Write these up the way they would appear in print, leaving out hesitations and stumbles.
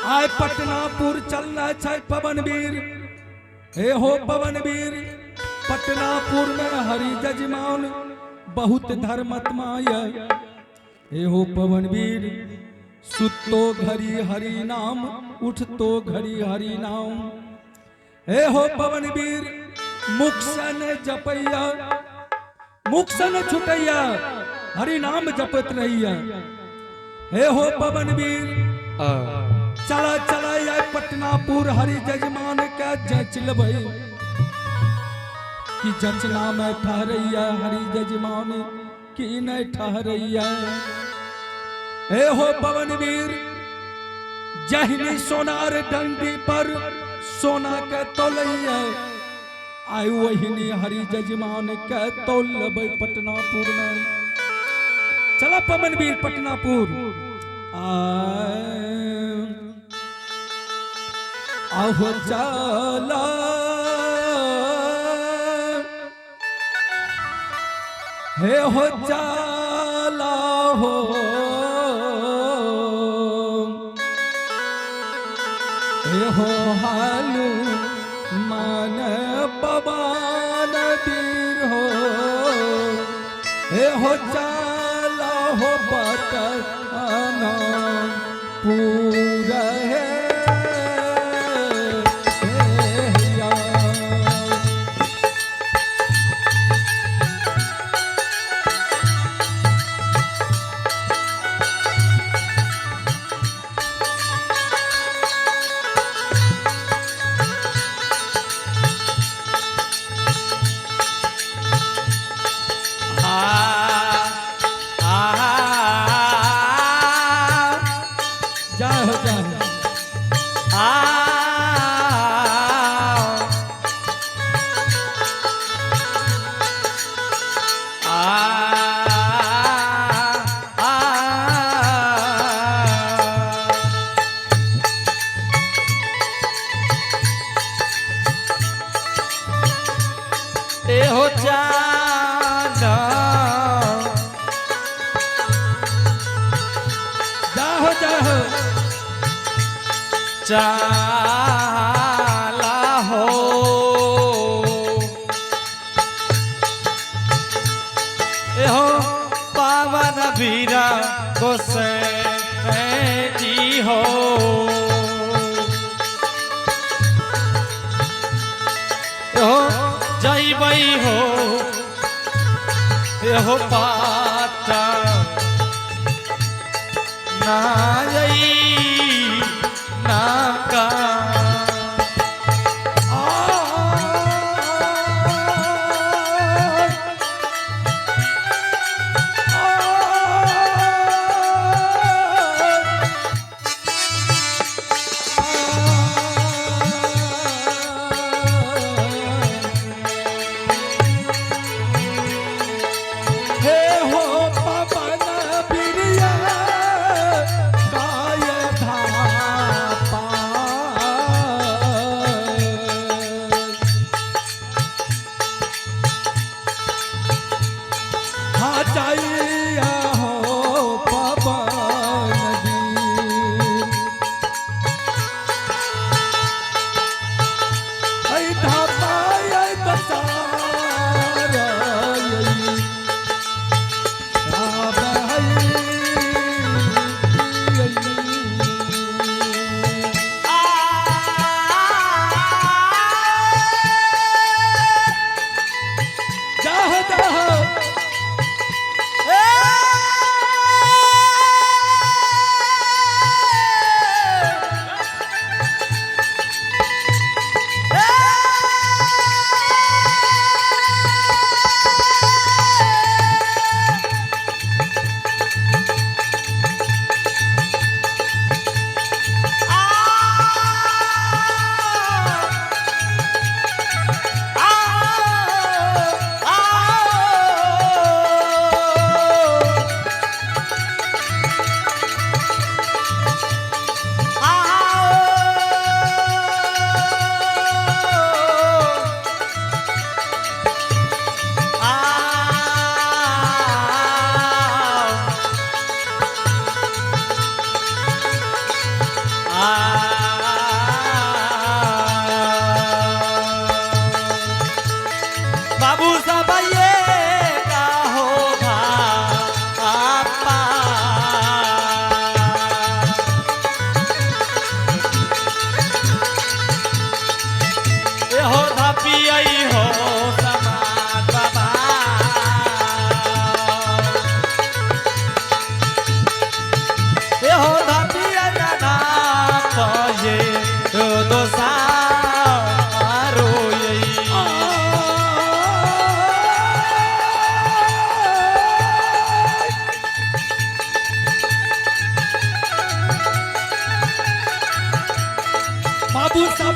आय पटनापुर चलना छै पवनवीर। हे हो पवनवीर, पटनापुर में हरि जजमान बहुत धर्मात्मा है। हे हो पवनवीर, सुतो घड़ी हरि नाम, उठतो घड़ी हरि नाम। हे हो पवनवीर, मुख से न जपैया, मुख से न छुटैया, हरि नाम जपत रहिया। हे हो पवनवीर, चला चला या पटनापुर हरि जजमान का जच लबई कि जचना में ठहरैया, हरि जजमान की न ठहरैया। हे हो पवनवीर, जहनी सोनार डंडी पर सोना के तोलैया, आय वही हरि जजमान के तोल लबई पटनापुर में। चला पवनवीर पटनापुर आहो चला, हे हो चला हो, हे हो हालू मन पवन वीर हो। हे हो चला हो पटना पूरा है। चला हो, हो पावन वीरा गोसाई जी हो। हो जइबई हो, हो पाटा ना जई नाका। हे हो पवन बिरिया, काय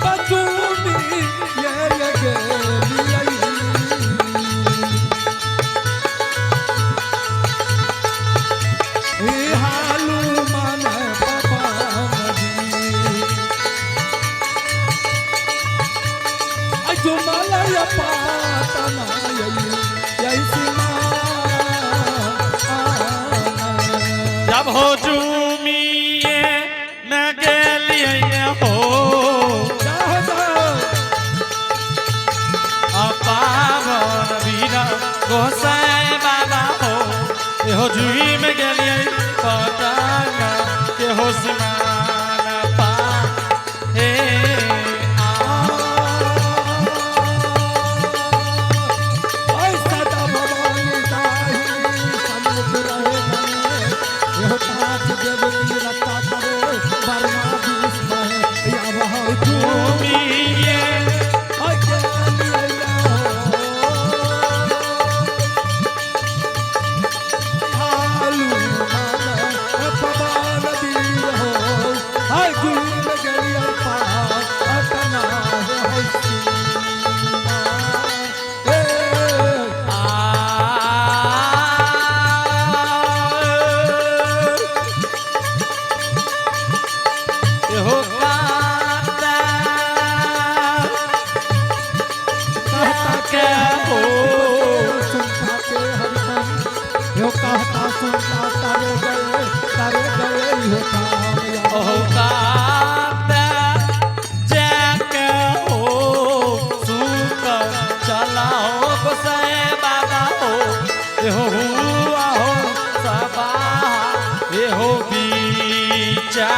बचूनी ये गेली हालू मन जो मलय पातना जब हो जूमिए न गेलिए हो पावन वीरा गोसाई बाबा हो ये हो जूही में गेलिए पटांगा के हो सिमाना पा हे कहता सुनता तारे गए हो काता जाके हो सुत चलाओ गोसाई बाबा हो ये हो हुआ हो सबा ये हो बीचा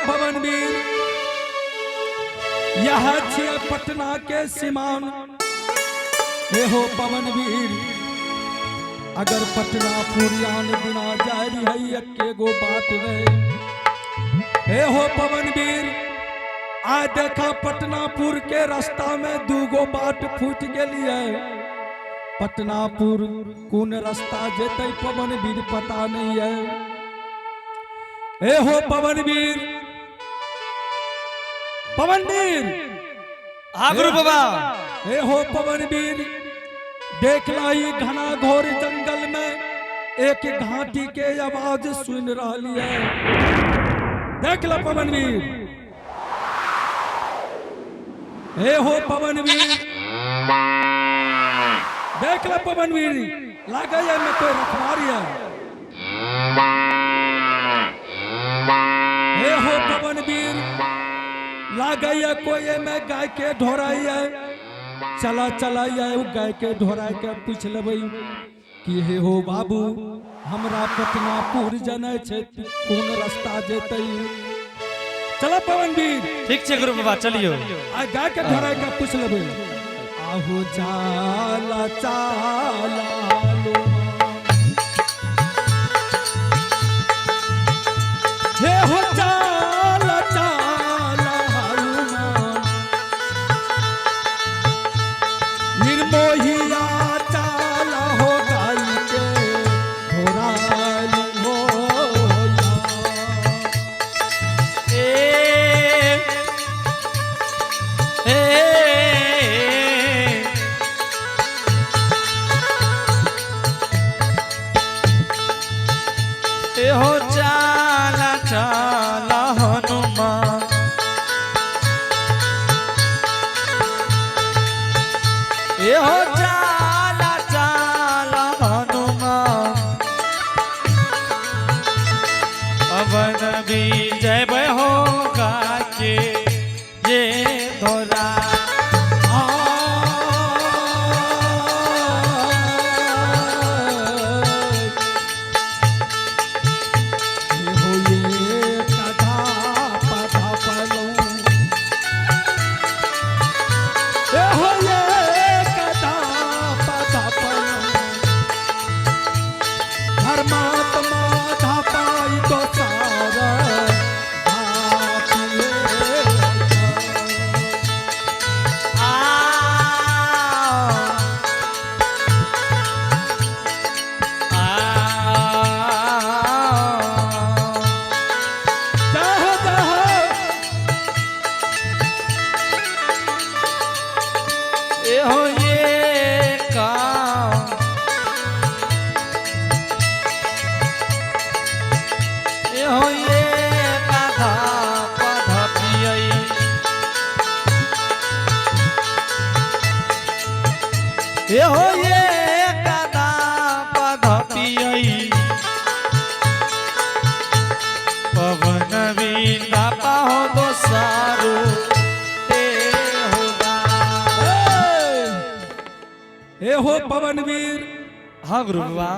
पवनवीर यह छे पटना के सीमान हे हो पवनवीर अगर पटना पुरियान बिना जारी है एके गो बात रहे हे हो पवनवीर आ देखा पटनापुर के रास्ता में दूगो बाट फूट गेली है पटनापुर कौन रास्ता जेते पवनवीर पता नहीं है हे हो पवनवीर पवनवीर हाँ गुरु बाबा हे हो पवनवीर देख लाई घना घोर जंगल में एक घाटी के आवाज सुन रही है देख लो पवनवीर हे हो पवनवीर देख लो पवनवीर लागे है मैं कोई रखवारी है हे हो पवनवीर लागैया कोई में गाय के ढोराई है चला चला वो गाय के ढोराई के पूछ लेबै कि हे हो बाबू हमरा पटनापुर जाने छे कौन रास्ता जेतै चला पवनवीर ठीक छे गुरु बाबा चलियो आ गाय के ढोराई के पूछ लेबै आहो चाला चाला लो हे हो चाला एहो चाला चाला हनुमान एहो चाला चाला हनुमान अवन विजय हो गाके ये धोरा हो ये कदा पधपियई पवन विंदा पाहो तो सारू ते होगा ए हो पवनवीर। हाँ गुरु बाबा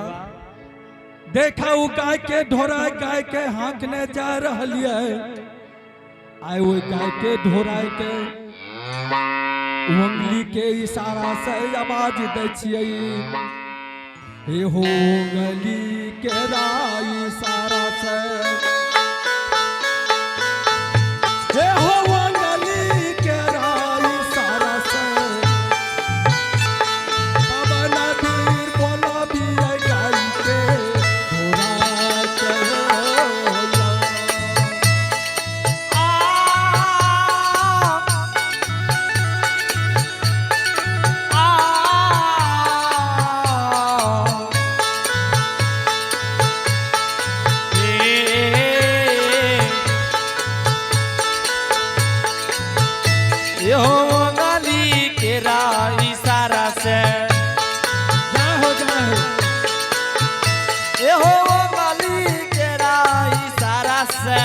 देखा उ गाय के ढोरा गाय के हाँकने जा रहिए आए वो गाय के ढोरा के उंगली के इशारा से आवाज दै छियै हे हो गली के इशारा से हे हो गली के इशारा से पवन वीर बोला भी गाय के ढोरा के इशारा से जाओ जाओ हो वाली केरा इशारा से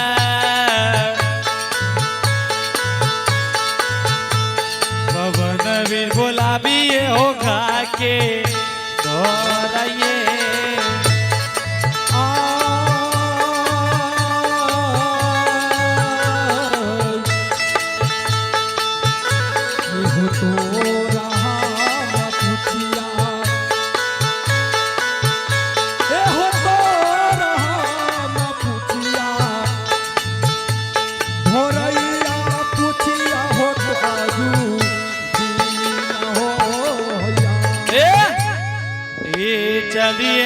पवन वीर गुलाबी होगा के दोहराइए तो रहा पुछिया हो तो रहा पुछिया भोरैया पुछिया हो आजू हो ए चलिए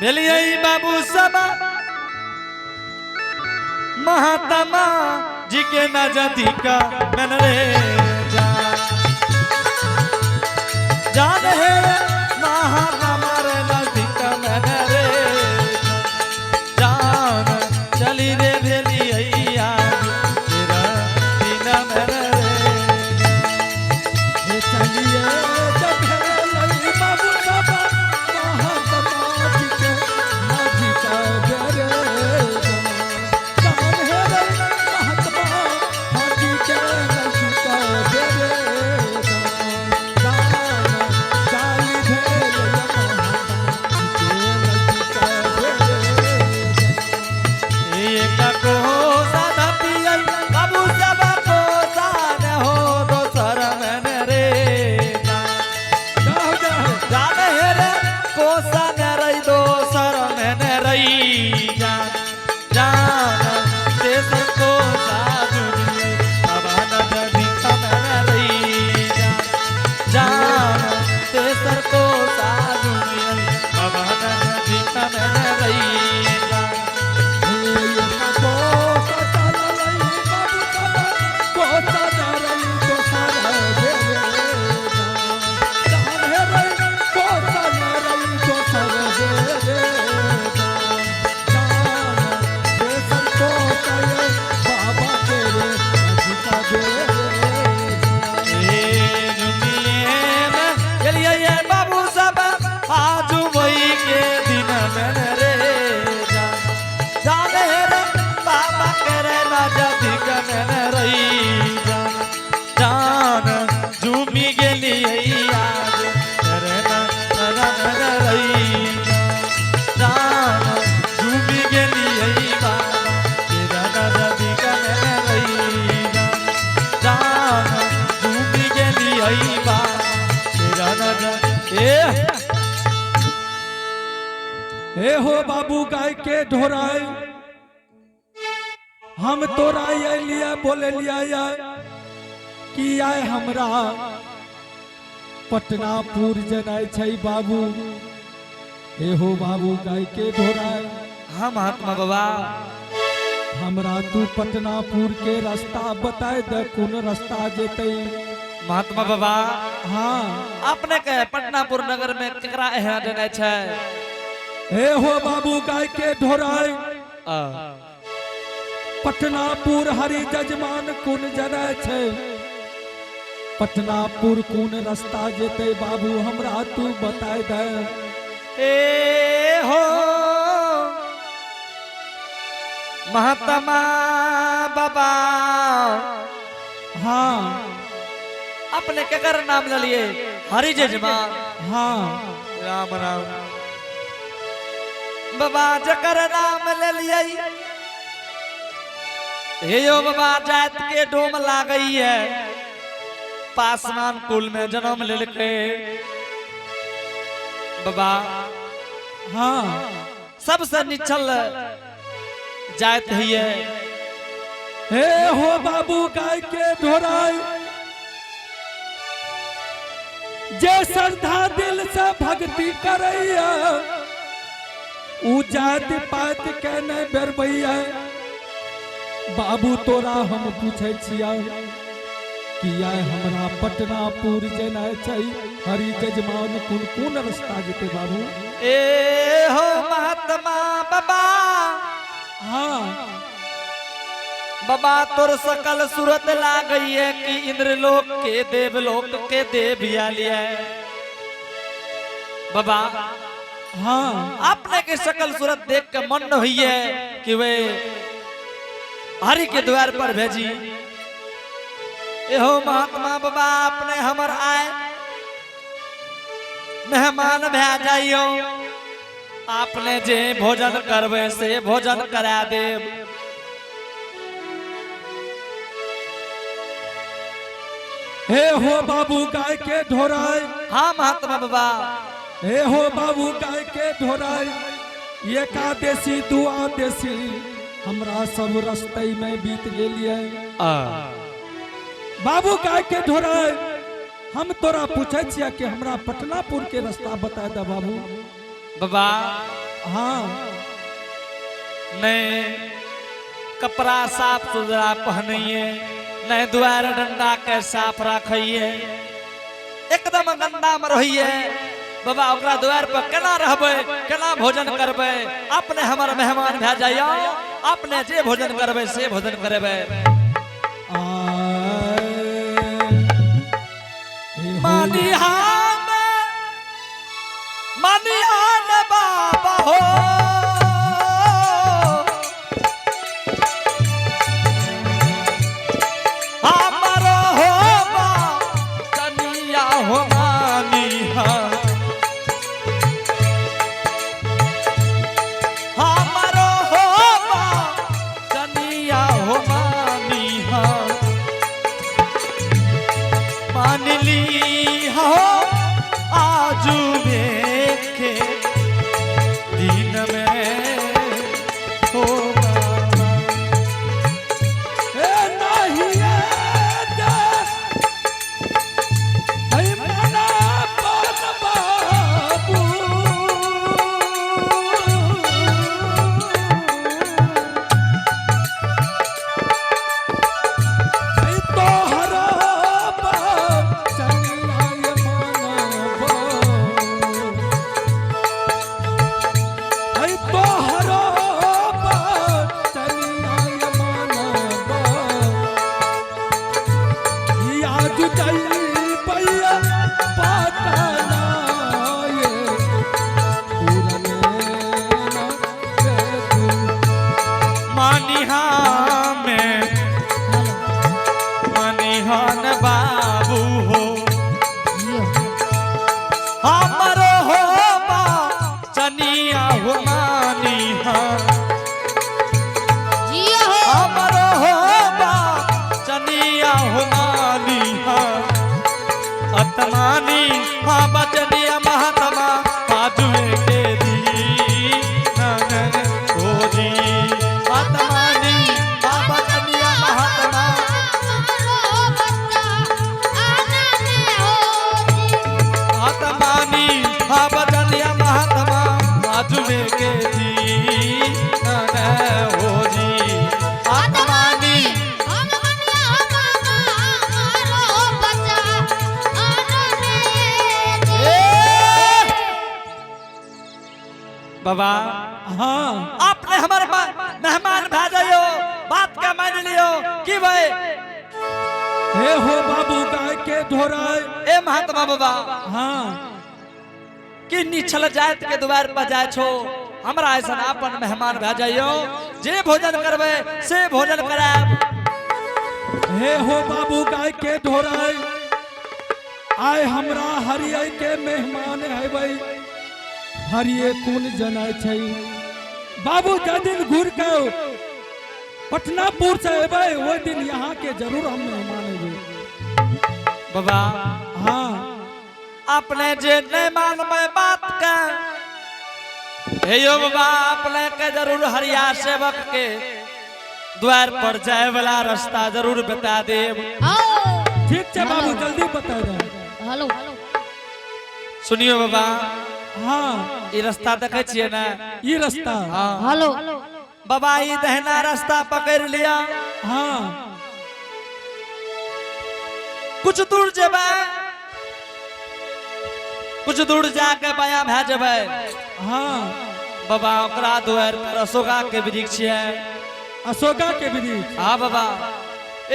मिलिए बाबू सब महात्मा जी के नजदीक मन रे जान है महात्मा रे नजदीक मन रे जान चली रे भेलिया तेरा दिन मन हे चलिए जब बाबू सब महात्मा जी के नजदीक रे में रही जान झूमी गेली आज तेरे नैनन में रही जान झूमी गेली तेरा नदी में रही जान झूमी गेली तेरा नदी हे हो बाबू गाय के ढोराई हम तोरा ये लिया बोले लिया कि आय हमरा पटनापुर जनाय छै बाबू। हे हो बाबू गाय के ढोराई हाँ महात्मा बाबा हमरा तू पटनापुर के रास्ता बताए दे कौन रास्ता जेते। महात्मा बाबा हाँ अपने के पटनापुर नगर में केकरा यहाँ देने छै। हे हो बाबू गाय के ढोराई पटनापुर हरि जजमान कुन जगह छै। पटनापुर कुन रास्ता जेते बाबू हमरा तू बताए दे। ए हो महात्मा बाबा हाँ अपने केकर नाम ले लिए हरि जजमान। हाँ राम राम बाबा जकर नाम ले लिए हे यो बाबा जात के डोम लागई है पासवान कुल में जन्म लेके बाबा हाँ सबसे निचल जात है। हे हो बाबू गाय के ढोराई जे श्रद्धा दिल से भक्ति करैया उ जाति पात के न बेरबैया। बाबू तोरा हम पूछे छिया कि आय हमरा पटनापुर जेनाय छै हरि जजमान कुन रास्ता जेते बाबू। ए हो महात्मा बाबा हाँ बाबा तोर सकल सूरत लागई है कि इंद्रलोक के देवलोक के देविया लिया बाबा। हाँ आपने के सकल सूरत देख के मन हुई है कि वे हरि के द्वार पर भेजी। एहो महात्मा बाबा अपने हमर आए मेहमान भे जाइयो आपने जे भोजन करवे से भोजन करा देव। हे हो बाबू गाय के ढोराई हाँ महात्मा बाबा हे हो बाबू गाय के ढोराई एकादशी दुआदशी हमरा सब रास्ते में बीत गेलिए। बाबू गाय के ढोराई हम तोरा पूछे छिया कि हमरा पटनापुर के रास्ता बता दे बाबू। बाबा हाँ नहीं कपड़ा साफ सुथरा पहनिए नहीं द्वार डंडा के साफ रखिए एकदम गंदा में रहिए बाबा। ओकरा द्वार पर केना रहबे केना भोजन करबे अपने हमर मेहमान भे जाइयो अपने जे भोजन करबे से भोजन करबे। मानिहान बाबा हो हमारो हो बा कनिया हो मानिहान हमारो हो बा कनिया हो मानिहान मान ली हो आजू देखे दिन में हो हो मानी हाँ जिया हो हमरो हो बा चनिया हो मानी हाँ अतमानी हाँ बचनिया महात्मा बाजुए के दी नन हो जी अतमानी हाँ बचनिया महात्मा आत्मानी हाँ बचनिया महात्मा बाजुए के दी नन हो जी आत्मानी बाबा हाँ आपने हमारे मेहमान भेजो बात का मान लियो कि भाई हे हो बाबू गाय के धोराय ए महात्मा बाबा हाँ कि निछल जात के द्वार पर जाय छो हमरा ऐसा अपन मेहमान भेजो जे भोजन करबे से भोजन कराब हे हो बाबू गाय के धोराय आय हमरा हरिय के मेहमान है भाई हरिये कौन जनाय छै बाबू जदिन घूर के पटनापुर से अबे वो दिन यहाँ के जरूर हम मेहमान है बाबा हाँ अपने जे नहीं मानबे बात का हे यो बाबा अपने के जरूर हरिया सेवक के द्वार पर जाए वाला रास्ता जरूर बता देब ठीक है बाबू जल्दी बता दे हेलो सुनियो बाबा हाँ ये रास्ता देखे छिए ना ये रास्ता हाँ हेलो बाबा ये दहना रास्ता पकड़ लिया हाँ कुछ दूर जेबे कुछ दूर जाके बाया भे जेबे हाँ बाबा ओकरा द्वार पर अशोका के वृक्ष है अशोका के विधि हाँ बाबा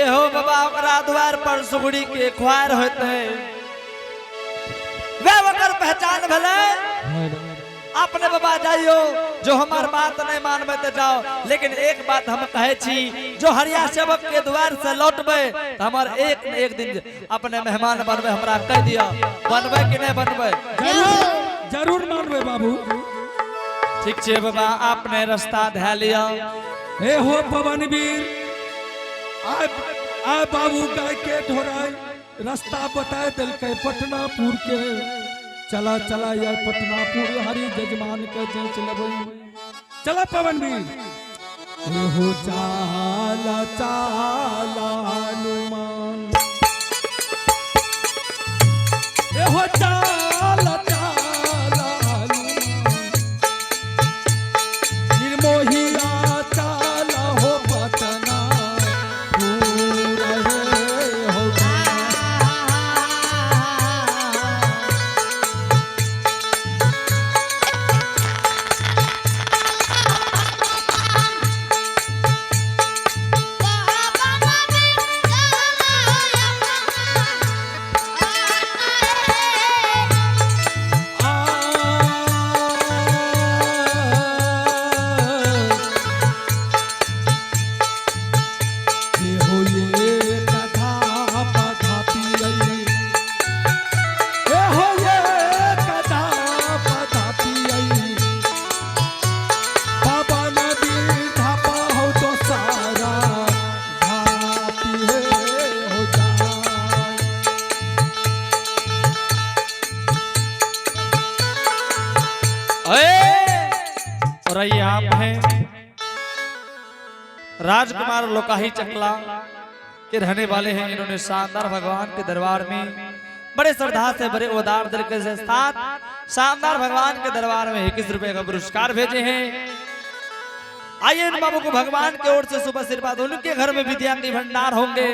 एहो बाबा ओकरा द्वार पर सुगड़ी के ख्वार होते वे ओकर पहचान भले अपने बाबा जाइयो जो हमार बात नहीं मानबे तो जाओ लेकिन एक बात हम कहे छी जो हरिया सेवक के द्वार से लौटबे तो हमार एक न एक दिन अपने मेहमान बनबे हमरा कह दिया बनबे कि नहीं बनबे जरूर जरूर मानबे बाबू ठीक छे बाबा आपने रास्ता धा लिया हे हो पवन वीर आ बाबू गाय के धोराय रास्ता बता दिलके पटनापुर के चला चला यार पटनापुर हरि जजमान के जेच लेबै चला पवन वीर हे हो चाला चाला हनुमान हे हो चाला चाला हनुमान निर्मोहिया चाला हो पटना पूर हे हो राजकुमार लोकाही चकला के रहने वाले हैं। इन्होंने शानदार भगवान के दरबार में बड़े श्रद्धा से बड़े उदार दिल के साथ शानदार भगवान के दरबार में 21 रुपए का पुरस्कार भेजे हैं। आइए इन बाबू को भगवान की ओर से शुभ आशीर्वाद। उनके घर में विद्या के भंडार होंगे,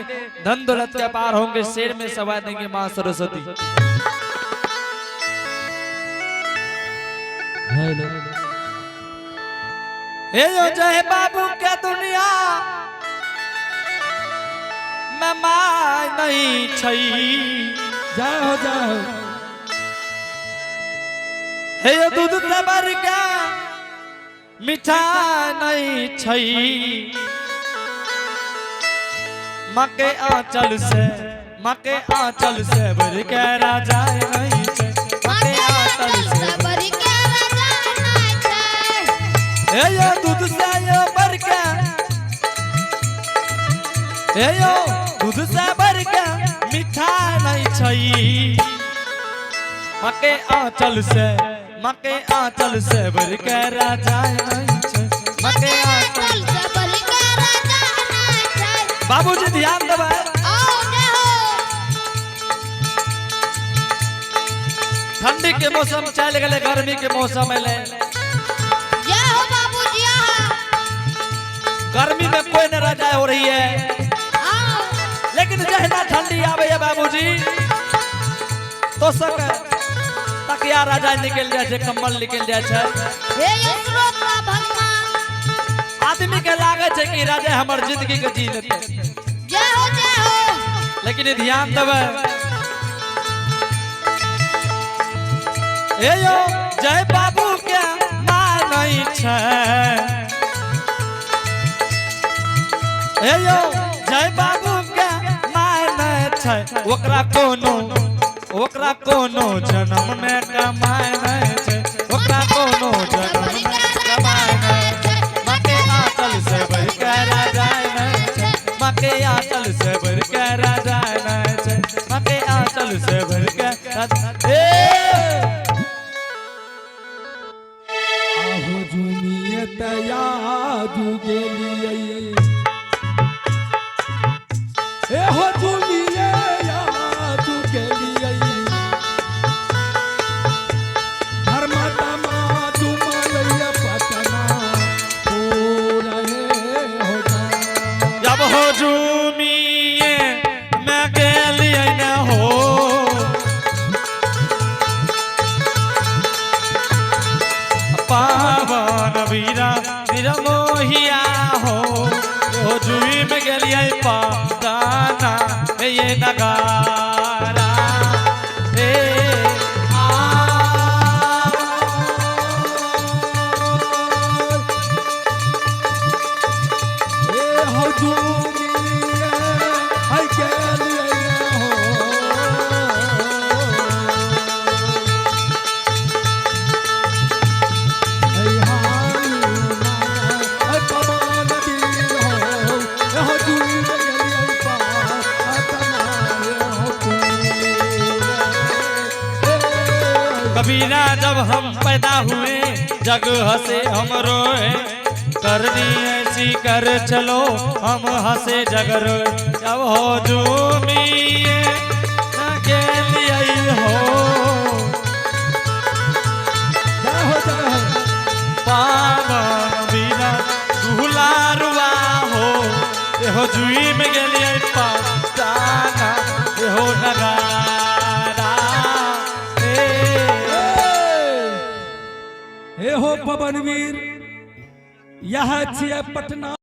धन दौलत के पार होंगे, शेर में सवा देंगे माँ सरस्वती। हे यो जय बाबू के दुनिया में माय नहीं छई। जय हो जय हो। हे यो दूध से भर के मीठा नहीं छई। मके आंचल से भर के राजा नहीं छई। मके आंचल से बरी के राजा नहीं छई। ए यो दूध से यो भर के ए यो दूध से भर के मीठा नहीं छई मके आंचल से भर के राजा नहीं छई मके आंचल से भर के राजा नहीं छई। बाबूजी ध्यान देबे ठंडी के मौसम चल गए गर्मी के मौसम अले जय हो बाबूजी। गर्मी में कोई न राजा हो रही है लेकिन जहना ठंडी आवे है बाबूजी तो सक तकिया राजा निकल जाए छे कंबल निकल जाए छे हे ईश्वर का भगवान आदमी के लागे छे कि राजा हमर जिंदगी के जी लेते जय हो लेकिन ध्यान देबे ए यो जय बाबू के मां नहीं छे ए यो जय बाबू के मां नहीं छे ओकरा कोनो जन्म में कमाए नहीं छे ओकरा कोनो जन्म में कमाए नहीं छे मके आंचल से भर के राजा नहीं छे मके आंचल से भर के राजा नहीं छे मके आंचल से भर के राजा तया जुगेलिए ए हो जुगिए या जुगेलिए धर्मतमा तुमलय पटना हो रहे हो जब हो जुमिए मैं गेलिए न हो पावन वीरा मोहिया हो जुई में गलिया पाना ये नगारा हो जुगिए हाय गेलिए कबीरा जब हम पैदा हुए जग हंसे हम रोए करनी ऐसी कर चलो हम हंसे जग रोए जब हो जुमिए के लिए हो पावन बिना दुलारुआ हो जुई में गेलिए पाना हो नगारा हे हो पवनवीर यह छियै पटना।